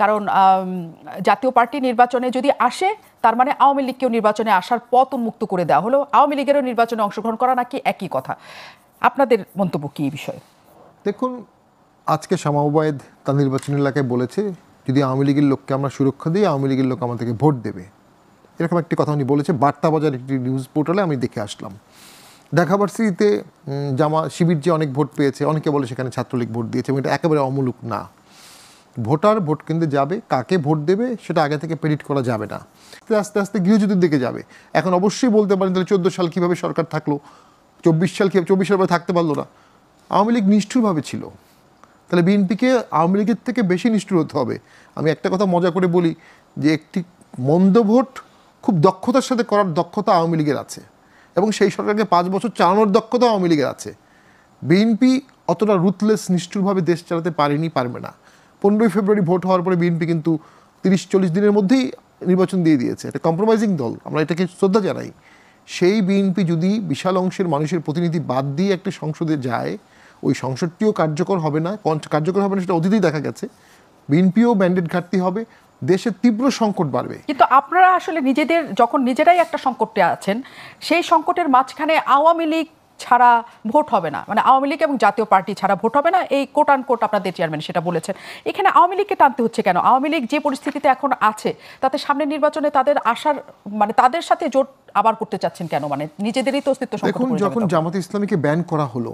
কারণ জাতীয় পার্টি নির্বাচনে যদি আসে তার মানে আওয়ামী লীগকেও নির্বাচনে আসার পথ উন্মুক্ত করে দেওয়া হলো, আওয়ামী লীগেরও নির্বাচনে অংশগ্রহণ করা নাকি একই কথা? আপনাদের মন্তব্য কি এই বিষয়ে? দেখুন, আজকে শামা ওবায়েদ তার নির্বাচনী এলাকায় বলেছে যদি আওয়ামী লীগের লোককে আমরা সুরক্ষা দিই আওয়ামী লীগের লোক আমাদেরকে ভোট দেবে, এরকম একটি কথা উনি বলেছে। বার্তাবাজার একটি নিউজ পোর্টালে আমি দেখে আসলাম। ঢাকা ভার্সিটিতে শিবির যে অনেক ভোট পেয়েছে, অনেকে বলে সেখানে ছাত্রলীগ ভোট দিয়েছে, এবং এটা একেবারে অমূলক না। ভোটার ভোট কেন্দ্রে যাবে, কাকে ভোট দেবে সেটা আগে থেকে প্রেডিক্ট করা যাবে না। আস্তে আস্তে গৃহযুদ্ধের দিকে যাবে। এখন অবশ্যই বলতে পারেন তাহলে 14 সাল কীভাবে সরকার থাকলো, 24 সাল কীভাবে 24 সাল পরে থাকতে পারলো না। আওয়ামী লীগ নিষ্ঠুরভাবে ছিল, তাহলে বিএনপিকে আওয়ামী লীগের থেকে বেশি নিষ্ঠুর হতে হবে। আমি একটা কথা মজা করে বলি যে একটি মন্দ ভোট খুব দক্ষতার সাথে করার দক্ষতা আওয়ামী লীগের আছে, এবং সেই সরকারকে 5 বছর চালানোর দক্ষতা আওয়ামী লীগের আছে। বিএনপি অতটা রুথলেস নিষ্ঠুরভাবে দেশ চালাতে পারেনি, পারবে না। 15ই ফেব্রুয়ারি ভোট হওয়ার পরে বিএনপি কিন্তু 30-40 দিনের মধ্যেই নির্বাচন দিয়ে দিয়েছে। এটা কম্প্রোমাইজিং দল, আমরা এটাকে শ্রদ্ধা জানাই। সেই বিএনপি যদি বিশাল অংশের মানুষের প্রতিনিধি বাদ দিয়ে একটা সংসদে যায়, ওই সংসদটিও কার্যকর হবে না। কার্যকর হবে না সেটা অতীতেই দেখা গেছে। বিএনপিও ম্যান্ডেট ঘাটতি হবে, দেশের তীব্র সংকট বাড়বে। কিন্তু আপনারা আসলে যখন নিজেরাই একটা সংকটে আছেন, সেই সংকটের মাঝখানে আওয়ামী লীগ ছাড়া ভোট হবে না, মানে আওয়ামী লীগ এবং জাতীয় পার্টি ছাড়া ভোট হবে না, এই কোট আন কোট আপনাদের চেয়ারম্যান সেটা বলেছেন। এখানে আওয়ামী লীগকে টানতে হচ্ছে কেন? আওয়ামী লীগ যে পরিস্থিতিতে এখন আছে তাতে সামনের নির্বাচনে তাদের আসার মানে তাদের সাথে জোট আবার করতে চাচ্ছেন কেন? মানে নিজেদেরই তো অস্তিত্ব সংকট। দেখুন, যখন জামাত ইসলামীকে ব্যান করা হলো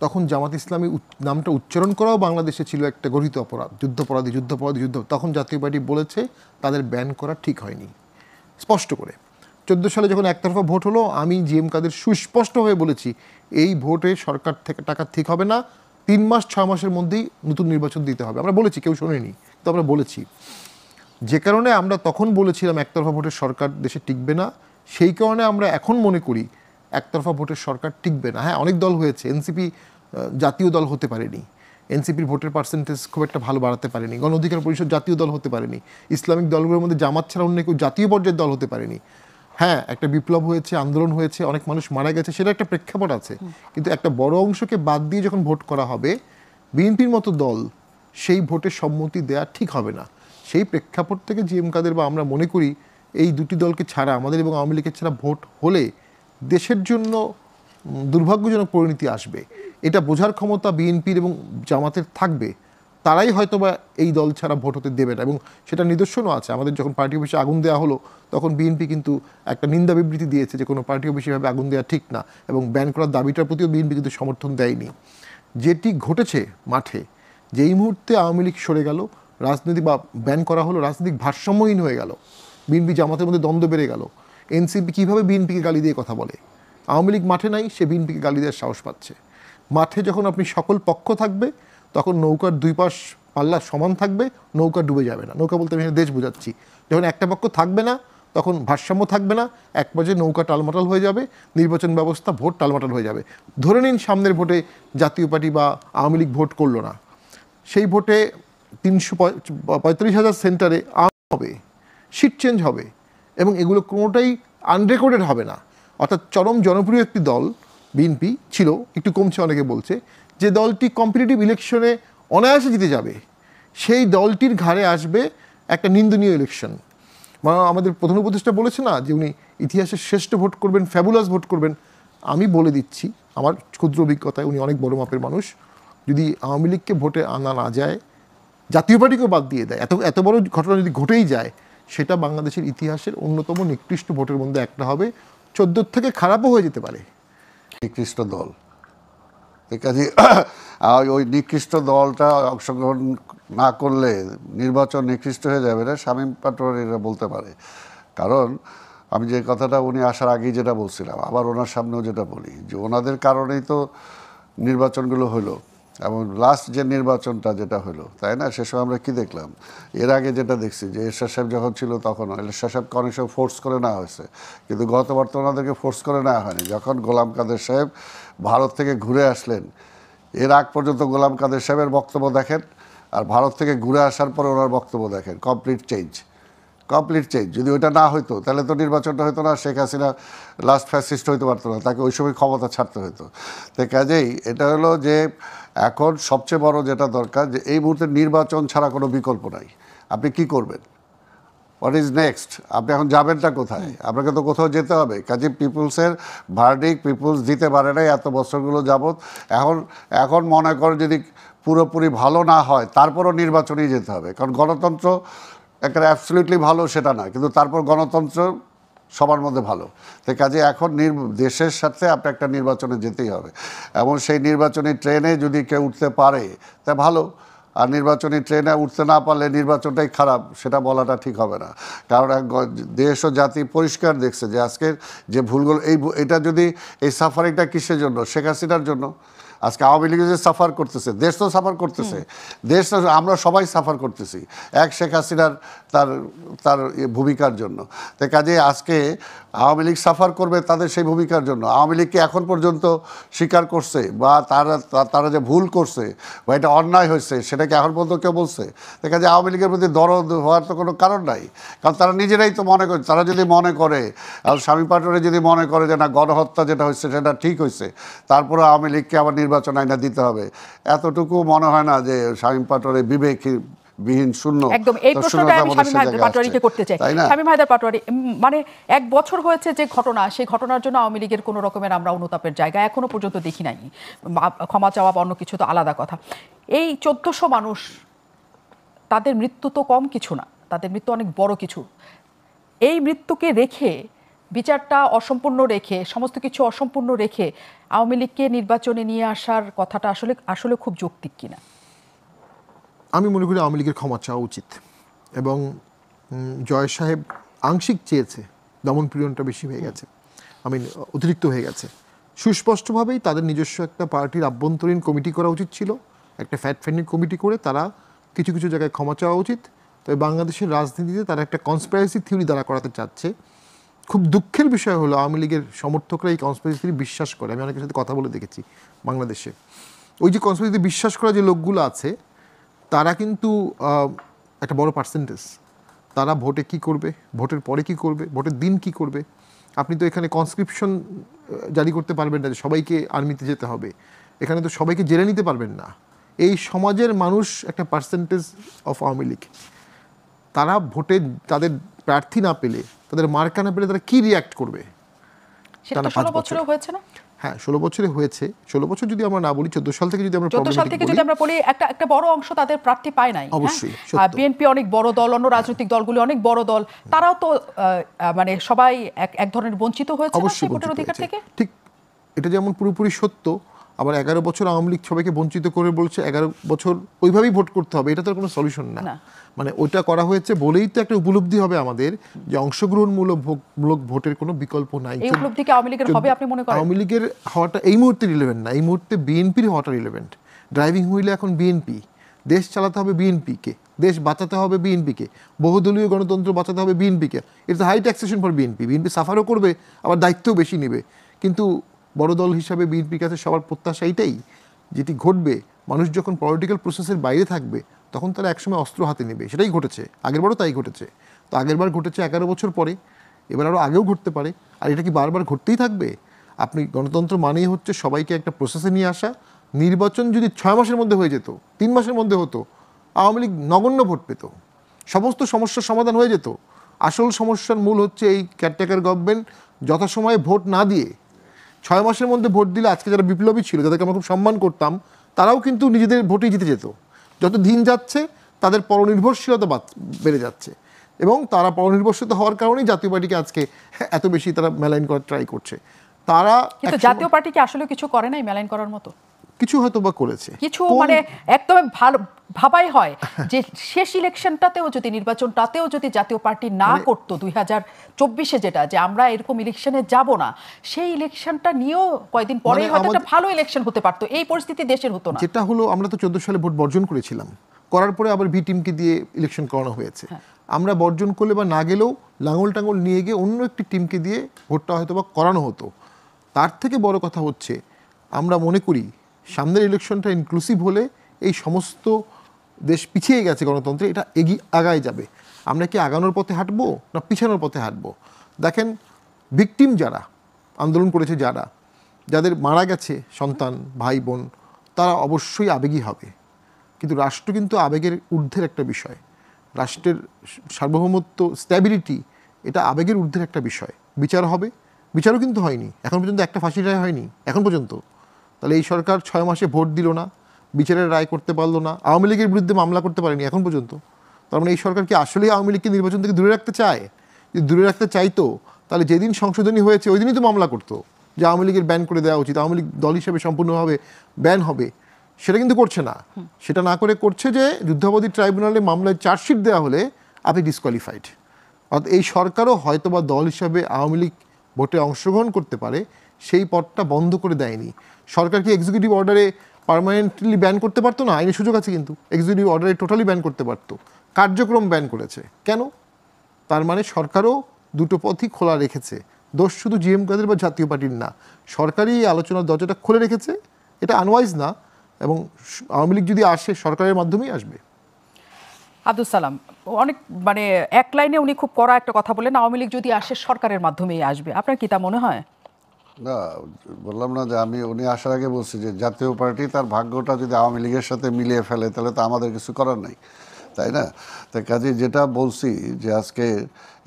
তখন জামাত ইসলামী নামটা উচ্চারণ করাও বাংলাদেশে ছিল একটা গঠিত অপরাধ, যুদ্ধাপরাধী। তখন জাতীয় পার্টি বলেছে তাদের ব্যান করা ঠিক হয়নি, স্পষ্ট করে। 14 সালে যখন একতরফা ভোট হলো, আমি জিএম কাদের সুস্পষ্টভাবে বলেছি এই ভোটে সরকার থেকে টাকা ঠিক হবে না, 3 মাস 6 মাসের মধ্যেই নতুন নির্বাচন দিতে হবে। আমরা বলেছি, কেউ শোনেনি, তো আমরা বলেছি। যে কারণে আমরা তখন বলেছিলাম একতরফা ভোটের সরকার দেশে টিকবে না, সেই কারণে আমরা এখন মনে করি একতরফা ভোটের সরকার টিকবে না। হ্যাঁ, অনেক দল হয়েছে, এনসিপি জাতীয় দল হতে পারেনি, এনসিপির ভোটের পার্সেন্টেজ খুব একটা ভালো বাড়াতে পারেনি, গণ অধিকার পরিষদ জাতীয় দল হতে পারেনি, ইসলামিক দলগুলোর মধ্যে জামাত ছাড়া অন্য কেউ জাতীয় পর্যায়ের দল হতে পারেনি। হ্যাঁ, একটা বিপ্লব হয়েছে, আন্দোলন হয়েছে, অনেক মানুষ মারা গেছে, সেটা একটা প্রেক্ষাপট আছে। কিন্তু একটা বড় অংশকে বাদ দিয়ে যখন ভোট করা হবে, বিএনপির মতো দল সেই ভোটের সম্মতি দেওয়া ঠিক হবে না। সেই প্রেক্ষাপট থেকে জিএম কাদের বা আমরা মনে করি এই দুটি দলকে ছাড়া, আমাদের এবং আওয়ামী লীগের ছাড়া ভোট হলে দেশের জন্য দুর্ভাগ্যজনক পরিণতি আসবে। এটা বোঝার ক্ষমতা বিএনপির এবং জামাতের থাকবে, তারাই হয়তোবা এই দল ছাড়া ভোট হতে দেবে না। এবং সেটা নিদর্শনও আছে। আমাদের যখন পার্টি অফিসে আগুন দেওয়া হলো তখন বিএনপি কিন্তু একটা নিন্দা বিবৃতি দিয়েছে যে কোনো পার্টি অফিসে এভাবে আগুন দেওয়া ঠিক না, এবং ব্যান করার দাবিটার প্রতিও বিএনপি কিন্তু সমর্থন দেয়নি। যেটি ঘটেছে মাঠে, যেই মুহূর্তে আওয়ামী লীগ সরে গেল, রাজনীতি বা ব্যান করা হলো, রাজনৈতিক ভারসাম্যহীন হয়ে গেল, বিএনপি জামাতের মধ্যে দ্বন্দ্ব বেড়ে গেল। এনসিপি কীভাবে বিএনপিকে গালি দিয়ে কথা বলে? আওয়ামী লীগ মাঠে নাই, সে বিএনপিকে গালি দেওয়ার সাহস পাচ্ছে। মাঠে যখন আপনি সকল পক্ষ থাকবে তখন নৌকার দুই পাশ পাল্লা সমান থাকবে, নৌকা ডুবে যাবে না। নৌকা বলতে আমি দেশ বোঝাচ্ছি। যখন একটা পক্ষ থাকবে না তখন ভারসাম্য থাকবে না, এক পর্যায়ে নৌকা টালমাটাল হয়ে যাবে, নির্বাচন ব্যবস্থা ভোট টালমাটাল হয়ে যাবে। ধরে নিন সামনের ভোটে জাতীয় পার্টি বা আওয়ামী লীগ ভোট করলো না, সেই ভোটে 345,000 সেন্টারে হবে, সিট চেঞ্জ হবে, এবং এগুলো কোনোটাই আনরেকর্ডেড হবে না। অর্থাৎ চরম জনপ্রিয় একটি দল বিএনপি ছিল, একটু কমছে অনেকে বলছে, যে দলটি কম্পিটিটিভ ইলেকশনে অনায়াসে জিতে যাবে, সেই দলটির ঘাড়ে আসবে একটা নিন্দনীয় ইলেকশন। আমাদের প্রধান উপদেষ্টা বলেছে না যে উনি ইতিহাসের শ্রেষ্ঠ ভোট করবেন, ফ্যাবুলাস ভোট করবেন। আমি বলে দিচ্ছি আমার ক্ষুদ্র অভিজ্ঞতায়, উনি অনেক বড় মাপের মানুষ, যদি আওয়ামী লীগকে ভোটে আনা না যায়, জাতীয় পার্টিকেও বাদ দিয়ে দেয়, এত বড় ঘটনা যদি ঘটেই যায়, সেটা বাংলাদেশের ইতিহাসের অন্যতম নিকৃষ্ট ভোটের মধ্যে একটা হবে। 14 থেকে খারাপও হয়ে যেতে পারে। নিকৃষ্ট দল, কাজে ওই নিকৃষ্ট দলটা অংশগ্রহণ না করলে নির্বাচন নিকৃষ্ট হয়ে যাবে না, শামীম পাটোয়ারিরা বলতে পারে। কারণ আমি যে কথাটা উনি আসার আগেই যেটা বলছিলাম, আবার ওনার সামনেও যেটা বলি, যে ওনাদের কারণেই তো নির্বাচনগুলো হলো, এবং লাস্ট যে নির্বাচনটা যেটা হলো, তাই না, সে সময় আমরা কী দেখলাম? এর আগে যেটা দেখছি যে এরশাদ সাহেব যখন ছিল তখন এরশাদ সাহেবকে অনেক সময় ফোর্স করে নেওয়া হয়েছে, কিন্তু গতবার তো ওনাদেরকে ফোর্স করে নেওয়া হয়নি। যখন গোলাম কাদের সাহেব ভারত থেকে ঘুরে আসলেন, এর আগ পর্যন্ত গোলাম কাদের সাহেবের বক্তব্য দেখেন, আর ভারত থেকে ঘুরে আসার পরে ওনার বক্তব্য দেখেন, কমপ্লিট চেঞ্জ। যদি ওইটা না হইতো তাহলে তো নির্বাচনটা হতো না, শেখ হাসিনা লাস্ট ফ্যাসিস্ট হইতে পারতো না, তাকে ওই সময় ক্ষমতা ছাড়তে হতো। তো কাজেই এটা হলো যে এখন সবচেয়ে বড় যেটা দরকার যে এই মুহূর্তে নির্বাচন ছাড়া কোনো বিকল্প নাই। আপনি কি করবেন? What is next? আপনি এখন যাবেনটা কোথায়? আপনাকে তো কোথাও যেতে হবে। কাজে পিপুলসের ভার্ডিক পিপুলস দিতে পারে নাই এত বছরগুলো যাবত। এখন মনে করেন যদি পুরোপুরি ভালো না হয় তারপরও নির্বাচনেই যেতে হবে, কারণ গণতন্ত্র একটা অ্যাবসলিউটলি ভালো সেটা না, কিন্তু তারপর গণতন্ত্র সবার মধ্যে ভালো। তো কাজে এখন দেশের সাথে আপনি একটা নির্বাচনে যেতেই হবে, এবং সেই নির্বাচনী ট্রেনে যদি কেউ উঠতে পারে তা ভালো, আর নির্বাচনী ট্রেনে উঠতে না পারলে নির্বাচনটাই খারাপ, সেটা বলাটা ঠিক হবে না। কারণ দেশ ও জাতি পরিষ্কার দেখছে যে আজকের যে ভুলগুলো, এটা যদি এই সাফারিংটা কিসের জন্য? শেখ হাসিনার জন্য। আজকে আওয়ামী লীগ যে সাফার করতেছে, দেশ তো সাফার করতেছে, দেশ তো আমরা সবাই সাফার করতেছি এক শেখ হাসিনার তার ভূমিকার জন্য। তাই কাজে আজকে আওয়ামী লীগ সাফার করবে তাদের সেই ভূমিকার জন্য। আওয়ামী লীগকে এখন পর্যন্ত স্বীকার করছে বা তারা যে ভুল করছে বা এটা অন্যায় হয়েছে সেটাকে এখন পর্যন্ত কেউ বলছে? তাই কাজে আওয়ামী লীগের প্রতি দরদ হওয়ার তো কোনো কারণ নাই, কারণ তারা নিজেরাই তো মনে করে। তারা যদি মনে করে, আর শামীম পাটোয়ারি যদি মনে করে যে না গণহত্যা যেটা হয়েছে সেটা ঠিক হয়েছে, তারপরে আওয়ামী লীগকে আবার নির্বাচন আইনা দিতে হবে, এতটুকু মনে হয় না যে শামীম পাটোয়ারি বিবেকবিহীন শূন্য। একদম এই প্রশ্নটা আমি শামীম হায়দার পাটোয়ারিকে করতে চাই। শামীম হায়দার পাটোয়ারি, মানে 1 বছর হয়েছে যে ঘটনা, সেই ঘটনার জন্য আওয়ামী লীগের কোনো রকমের আমরা অনুতাপের জায়গা এখনো পর্যন্ত দেখি নাই। ক্ষমা চাওয়া বা অন্য কিছু তো আলাদা কথা। এই 1400 মানুষ, তাদের মৃত্যু তো কম কিছু না, তাদের মৃত্যু অনেক বড় কিছু। এই মৃত্যুকে রেখে, বিচারটা অসম্পূর্ণ রেখে, সমস্ত কিছু অসম্পূর্ণ রেখে আওয়ামী লীগকে নির্বাচনে নিয়ে আসার কথাটা আসলে খুব যৌক্তিক কিনা? আমি মনে করি আওয়ামী লীগের ক্ষমা চাওয়া উচিত, এবং জয় সাহেব আংশিক চেয়েছে, দমন পীড়নটা বেশি হয়ে গেছে, অতিরিক্ত হয়ে গেছে। সুস্পষ্টভাবেই তাদের নিজস্ব একটা পার্টির আভ্যন্তরীণ কমিটি করা উচিত ছিল, একটা ফ্যাক্ট ফাইন্ডিং কমিটি করে তারা কিছু কিছু জায়গায় ক্ষমা চাওয়া উচিত। তবে বাংলাদেশের রাজনীতিতে তারা একটা কনস্পিরেসি থিওরি দ্বারা করাতে চাচ্ছে। খুব দুঃখের বিষয় হলো আওয়ামী লীগের সমর্থকরা এই কনস্পিরেসি থিওরি বিশ্বাস করে। আমি অনেকের সাথে কথা বলে দেখেছি বাংলাদেশে, ওই যে কনস্পিরেসি বিশ্বাস করা যে লোকগুলো আছে তারা কিন্তু একটা বড় পার্সেন্টেজ। তারা ভোটে কি করবে, ভোটের পরে কি করবে, ভোটের দিন কি করবে। আপনি তো এখানে কনস্ক্রিপশন জারি করতে পারবেন না যে সবাইকে আর্মিতে যেতে হবে, এখানে তো সবাইকে জেলে নিতে পারবেন না। এই সমাজের মানুষ একটা পার্সেন্টেজ অফ আওয়ামী লীগ, তারা ভোটে তাদের প্রার্থী না পেলে, তাদের মার্কা না পেলে তারা কি রিয়াক্ট করবে? সেটা 16 বছরেও হয়েছে না? হ্যাঁ, 16 বছরে হয়েছে। 16 বছর যদি আমরা না বলি, 14 সাল থেকে যদি আমরা 14 সাল থেকে যদি আমরা বলি, একটা বড় অংশ তাদের প্রার্থী পায় নাই। অবশ্যই বিএনপি অনেক বড় দল, অন্য রাজনৈতিক দলগুলি অনেক বড় দল, তারাও তো মানে সবাই এক ধরনের বঞ্চিত হয়েছে অবশ্যই ভোটের অধিকার থেকে। ঠিক, এটা যেমন পুরোপুরি সত্য, আবার 11 বছর আওয়ামী লীগ সবাইকে বঞ্চিত করে বলছে 11 বছর ওইভাবেই ভোট করতে হবে, এটা তো কোনো সলিউশন না। মানে ওইটা করা হয়েছে বলেই তো একটা উপলব্ধি হবে আমাদের যে অংশগ্রহণমূলক ভোটের কোনো বিকল্প নাই। এই উপলব্ধি কি আওয়ামী লীগের হবে আপনি মনে করেন? আওয়ামী লীগের হওয়াটা এই মুহূর্তে রিলেভেন্ট না, এই মুহূর্তে বিএনপির হওয়াটা রিলেভেন্ট। ড্রাইভিং হুইলে এখন বিএনপি, দেশ চালাতে হবে বিএনপিকে, দেশ বাঁচাতে হবে বিএনপিকে, বহুদলীয় গণতন্ত্র বাঁচাতে হবে বিএনপিকে। It's high taxation for BNP. BNP সাফারও করবে, আবার দায়িত্বও বেশি নেবে। কিন্তু বড় দল হিসাবে বিএনপির কাছে সবার প্রত্যাশা এইটাই, যেটি ঘটবে মানুষ যখন পলিটিক্যাল প্রসেসের বাইরে থাকবে তখন তারা একসময় অস্ত্র হাতে নেবে। সেটাই ঘটেছে, আগেরবারও তাই ঘটেছে। তো আগেরবার ঘটেছে 11 বছর পরে, এবার আরও আগেও ঘটতে পারে। আর এটা কি বারবার ঘটতেই থাকবে? আপনি গণতন্ত্র মানেই হচ্ছে সবাইকে একটা প্রসেসে নিয়ে আসা। নির্বাচন যদি 6 মাসের মধ্যে হয়ে যেত, 3 মাসের মধ্যে হতো, আওয়ামী লীগ নগণ্য ভোট পেত, সমস্ত সমস্যার সমাধান হয়ে যেত। আসল সমস্যার মূল হচ্ছে এই কেয়ারটেকার গভর্নমেন্ট যথাসময়ে ভোট না দিয়ে 6 মাসের মধ্যে ভোট দিলে আজকে যারা বিপ্লবী ছিল, যাদেরকে আমরা খুব সম্মান করতাম, তারাও কিন্তু নিজেদের ভোটেই জিতে যেত। যত দিন যাচ্ছে তাদের পরনির্ভরশীলতা বেড়ে যাচ্ছে, এবং তারা পরনির্ভরশীলতা হওয়ার কারণেই জাতীয় পার্টিকে আজকে এত বেশি তারা মেলাইন করার ট্রাই করছে। তারা কিন্তু জাতীয় পার্টি কি আসলে কিছু করে নাই মেলাইন করার মতো? কিছু হয়তো বা করেছে, কিছু মানে একদম ভালো ভাবাই হয় যে শেষ ইলেকশনটাতেও যদি, নির্বাচনটাতেও যদি জাতীয় পার্টি না করতো 2024-এ, যেটা যে আমরা এরকম ইলেকশনে যাব না, সেই ইলেকশনটা নিয়েও কয়েকদিন পরেই হয়তো একটা ভালো ইলেকশন হতে পারতো। এই পরিস্থিতি দেশের হতো না। যেটা হলো, আমরা তো 14 সালে ভোট বর্জন করেছিলাম, করার পরে আবার ভি টিমকে দিয়ে ইলেকশন করানো হয়েছে। আমরা বর্জন করলে বা না গেলেও লাঙল টাঙল নিয়ে গিয়ে অন্য একটি টিমকে দিয়ে ভোটটা হয়তো বা করানো হতো। তার থেকে বড় কথা হচ্ছে, আমরা মনে করি সামনের ইলেকশনটা ইনক্লুসিভ হলে এই সমস্ত দেশ পিছিয়ে গেছে গণতন্ত্রে, এটা আগায় যাবে। আমরা কি আগানোর পথে হাঁটবো না পিছানোর পথে হাঁটবো? দেখেন, ভিকটিম যারা আন্দোলন করেছে, যাদের মারা গেছে সন্তান, ভাই বোন, তারা অবশ্যই আবেগী হবে, কিন্তু রাষ্ট্র কিন্তু আবেগের ঊর্ধ্বের একটা বিষয়। রাষ্ট্রের সার্বভৌমত্ব, স্ট্যাবিলিটি, এটা আবেগের ঊর্ধ্বের একটা বিষয়। বিচার হবে, বিচারও কিন্তু হয়নি এখন পর্যন্ত, একটা ফাঁসির রায় হয়নি এখন পর্যন্ত। তাহলে এই সরকার 6 মাসে ভোট দিল না, বিচারের রায় করতে পারলো না, আওয়ামী লীগের বিরুদ্ধে মামলা করতে পারেনি এখন পর্যন্ত। তার মানে এই সরকার কি আসলেই আওয়ামী লীগকে নির্বাচন থেকে দূরে রাখতে চায়? যদি দূরে রাখতে চাইতো তাহলে যেদিন সংশোধনী হয়েছে ওই দিনই তো মামলা করতো যে আওয়ামী লীগের ব্যান করে দেওয়া উচিত, আওয়ামী লীগ দল হিসেবে সম্পূর্ণভাবে ব্যান হবে। সেটা কিন্তু করছে না। সেটা না করে করছে যে যুদ্ধাপরাধী ট্রাইব্যুনালে মামলায় চার্জশিট দেওয়া হলে আপনি ডিসকোয়ালিফাইড। অর্থাৎ এই সরকারও হয়তোবা দল হিসাবে আওয়ামী লীগ ভোটে অংশগ্রহণ করতে পারে, সেই পথটা বন্ধ করে দেয়নি। সরকার কি এক্সিকিউটিভ অর্ডারে পার্মানেন্টলি ব্যান করতে পারতো না? আইনের সুযোগ আছে, কিন্তু এক্সিকিউটিভ অর্ডারে টোটালি ব্যান করতে পারতো, কার্যক্রম ব্যান করেছে কেন? তার মানে সরকারও দুটো পথই খোলা রেখেছে। দোষ শুধু জিএম কাদের বা জাতীয় পার্টির না, সরকারই এই আলোচনার দরজাটা খুলে রেখেছে। এটা আনওয়াইজ না, এবং আওয়ামী লীগ যদি আসে সরকারের মাধ্যমেই আসবে। আব্দুল সালাম অনেক মানে এক লাইনে উনি খুব কড়া একটা কথা বলেন, আওয়ামী লীগ যদি আসে সরকারের মাধ্যমেই আসবে। আপনার কি তা মনে হয়? না, বললাম না যে উনি আসার আগে বলছি যে জাতীয় পার্টি তার ভাগ্যটা যদি আওয়ামী লীগের সাথে মিলিয়ে ফেলে তাহলে তো আমাদের কিছু করার নাই, তাই না? তাই কাজে যেটা বলছি যে আজকে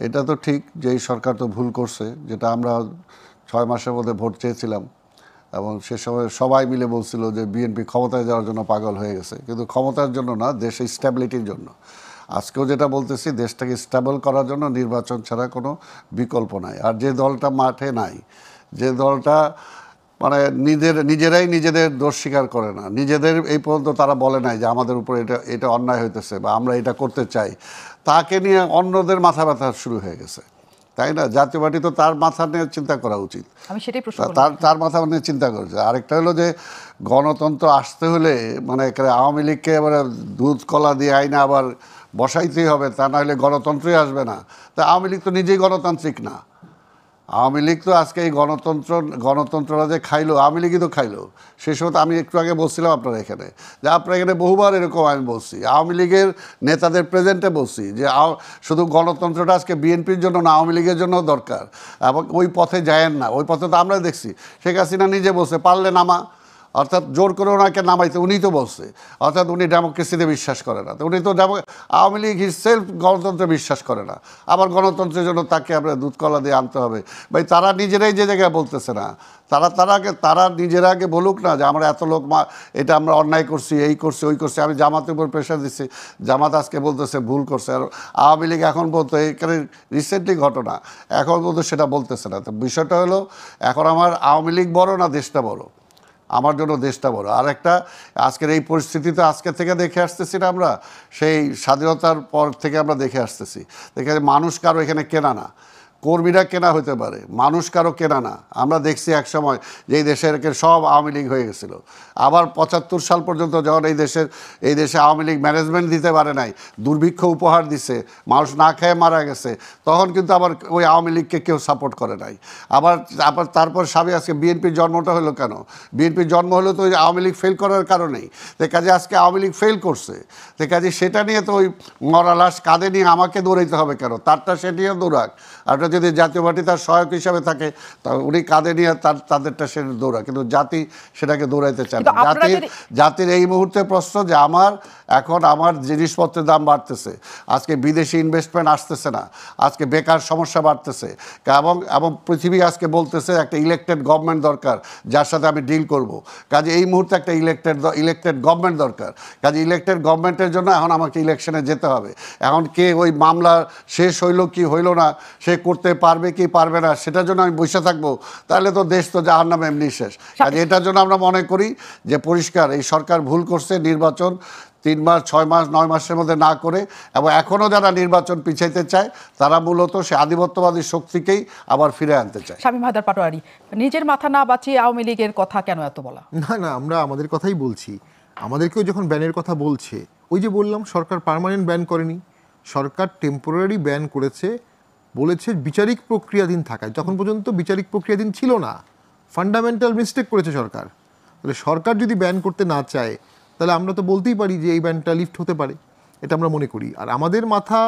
এটা তো ঠিক যে এই সরকার তো ভুল করছে, যেটা আমরা 6 মাসের মধ্যে ভোট চেয়েছিলাম এবং সে সময় সবাই মিলে বলছিল যে বিএনপি ক্ষমতায় যাওয়ার জন্য পাগল হয়ে গেছে, কিন্তু ক্ষমতার জন্য না, দেশের স্ট্যাবিলিটির জন্য। আজকেও যেটা বলতেছি, দেশটাকে স্টেবল করার জন্য নির্বাচন ছাড়া কোনো বিকল্প নাই। আর যে দলটা মাঠে নাই, যে দলটা মানে নিজেরাই নিজেদের দোষ স্বীকার করে না, নিজেদের এই পর্যন্ত তারা বলে নাই যে আমাদের উপর এটা অন্যায় হইতেছে বা আমরা এটা করতে চাই, তাকে নিয়ে অন্যদের মাথা ব্যথা শুরু হয়ে গেছে, তাই না? জাতীয় পার্টি তো তার মাথা নিয়ে চিন্তা করা উচিত, আমি সেটাই প্রশ্ন তার মাথা নিয়ে চিন্তা করেছে। আরেকটা হলো যে গণতন্ত্র আসতে হলে মানে আওয়ামী লীগকে এবারে দুধ কলা দিয়ে আইনা আবার বসাইতেই হবে, তা না হলে গণতন্ত্রই আসবে না। তা আওয়ামী লীগ তো নিজেই গণতান্ত্রিক না। আওয়ামী লীগ তো আজকে এই গণতন্ত্রটা যে খাইলো, আওয়ামী লীগই তো খাইলো। সেই সময় তো আমি একটু আগে বলছিলাম আপনার এখানে, যে আপনার এখানে বহুবার এরকম আমি বলছি, আওয়ামী লীগের নেতাদের প্রেজেন্টে বলছি যে শুধু গণতন্ত্রটা আজকে বিএনপির জন্য না, আওয়ামী লীগের জন্য দরকার, এবং ওই পথে যায়েন না। ওই পথে তো আমরা দেখছি শেখ হাসিনা নিজে বলছে পারলে নামা, অর্থাৎ জোর করে ওনাকে নামাইতে উনি তো বলছে, অর্থাৎ উনি ডেমোক্রেসিতে বিশ্বাস করে না। তো উনি তো আওয়ামী লীগ হিসেলফ গণতন্ত্রে বিশ্বাস করে না, আবার গণতন্ত্রের জন্য তাকে আমরা দুধকলা দিয়ে আনতে হবে। ভাই তারা নিজেরাই যে জায়গায় বলতেছে না, তারা নিজেরা আগে বলুক না যে আমরা এত লোক এটা আমরা অন্যায় করছি, এই করছি, ওই করছি। আমি জামাতের উপর প্রেশার দিচ্ছি, জামাত আজকে বলতেছে ভুল করছে, আর আওয়ামী লীগ এখন বলতো এখানে রিসেন্টলি ঘটনা, এখন বলতো সেটা বলতেছে না। তো বিষয়টা হলো এখন আমার আওয়ামী লীগ বড় না দেশটা বড়? আমার জন্য দেশটা বড়। আর একটা আজকের এই পরিস্থিতিতে আজকে থেকে দেখে আসতেছি না, আমরা সেই স্বাধীনতার পর থেকে আমরা দেখে আসতেছি, দেখে মানুষ কারো এখানে কেনা না, কর্মীরা কেনা হতে পারে, মানুষ কারো কেনা না। আমরা দেখছি এক সময় যে এই দেশের সব আওয়ামী লীগ হয়ে গেছিল, আবার 75 সাল পর্যন্ত যখন এই দেশে আওয়ামী লীগ ম্যানেজমেন্ট দিতে পারে নাই, দুর্ভিক্ষ উপহার দিছে, মানুষ না খেয়ে মারা গেছে, তখন কিন্তু আবার ওই আওয়ামী লীগকে কেউ সাপোর্ট করে নাই। আবার তারপর আজকে বিএনপির জন্মটা হলো কেন? বিএনপির জন্ম হলো তো ওই আওয়ামী লীগ ফেল করার কারণেই। তো কাজে আজকে আওয়ামী লীগ ফেল করছে, তো কাজে সেটা নিয়ে তো ওই মরা লাশ কাঁধে নিয়ে আমাকে দৌড়াইতে হবে কেন? তারটা সে নিয়ে দৌড়াক। আর যদি জাতীয় পার্টি তার সহায়ক হিসাবে থাকে, তা উনি কাঁধে নিয়ে তাদেরটা সে দৌড়া, কিন্তু জাতি সেটাকে দৌড়াইতে চায় না। জাতির এই মুহূর্তে প্রশ্ন যে আমার জিনিসপত্রের দাম বাড়তেছে, আজকে বিদেশি ইনভেস্টমেন্ট আসতেছে না, আজকে বেকার সমস্যা বাড়তেছে, এবং পৃথিবী আজকে বলতেছে একটা ইলেকটেড গভর্নমেন্ট দরকার যার সাথে আমি ডিল করব। কাজে এই মুহূর্তে একটা ইলেকটেড গভর্নমেন্ট দরকার। কাজে ইলেকটেড গভর্নমেন্টের জন্য এখন আমাকে ইলেকশনে যেতে হবে। এখন কে ওই মামলা শেষ হইল কি হইল না, সে করতে পারবে কি পারবে না, সেটার জন্য আমি বসে থাকবো, তাহলে তো দেশ তো জাহান্নামে এমনি শেষ। কাজে এটার জন্য আমরা মনে করি যে পরিষ্কার এই সরকার ভুল করছে, নির্বাচন 3 মাস 6 মাস 9 মাসের মধ্যে না করে, এবং এখনও যারা নির্বাচন পিছাইতে চায় তারা মূলত সে আধিপত্যবাদী শক্তিকেই আবার ফিরে আনতে চায়। শামীম হায়দার পাটোয়ারি, নিজের মাথা না বাঁচিয়ে আওয়ামী লীগের কথা কেন এত বলা? না, আমরা আমাদের কথাই বলছি। আমাদেরকেও যখন ব্যানের কথা বলছে, ওই যে বললাম সরকার পার্মানেন্ট ব্যান করেনি, সরকার টেম্পোরারি ব্যান করেছে, বলেছে বিচারিক প্রক্রিয়াধীন থাকায়। যখন পর্যন্ত বিচারিক প্রক্রিয়াধীন ছিল না, ফান্ডামেন্টাল মিস্টেক করেছে সরকার। তাহলে সরকার যদি ব্যান করতে না চায়, তাহলে আমরা তো বলতেই পারি যে এই ব্যানটা লিফট হতে পারে, এটা আমরা মনে করি। আর আমাদের মাথা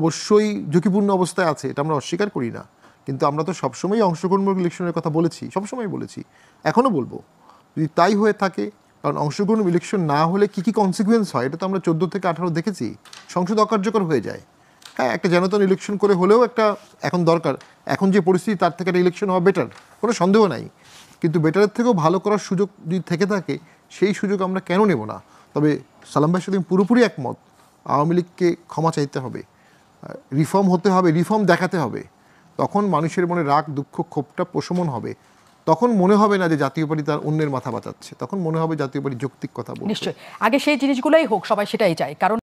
অবশ্যই ঝুঁকিপূর্ণ অবস্থায় আছে, এটা আমরা অস্বীকার করি না, কিন্তু আমরা তো সবসময় অংশগ্রহণমূলক ইলেকশনের কথা বলেছি, সবসময় বলেছি, এখনও বলবো। যদি তাই হয়ে থাকে কারণ অংশগ্রহণ ইলেকশন না হলে কি কি কনসিকুয়েন্স হয় এটা তো আমরা 14 থেকে 18 দেখেছি। সংসদ অকার্যকর হয়ে যায়। হ্যাঁ, একটা জনতান ইলেকশন করে হলেও একটা এখন দরকার, এখন যে পরিস্থিতি তার থেকে একটা ইলেকশন হওয়া বেটার, কোনো সন্দেহ নাই। কিন্তু বেটারের থেকেও ভালো করার সুযোগ যদি থেকে থাকে সেই সুযোগ আমরা কেন নেব না? তবে সালাম ভাইয়ের সাথে আমি পুরোপুরি একমত, আওয়ামী লীগকে ক্ষমা চাইতে হবে, রিফর্ম হতে হবে, রিফর্ম দেখাতে হবে। তখন মানুষের মনে রাগ, দুঃখ, ক্ষোভটা প্রশমন হবে। তখন মনে হবে না যে জাতীয় পার্টি তার অন্যের মাথা বাঁচাচ্ছে, তখন মনে হবে জাতীয় পার্টি যৌক্তিক কথা বলছে। নিশ্চয়ই আগে সেই জিনিসগুলোই হোক, সবাই সেটাই চায়। কারণ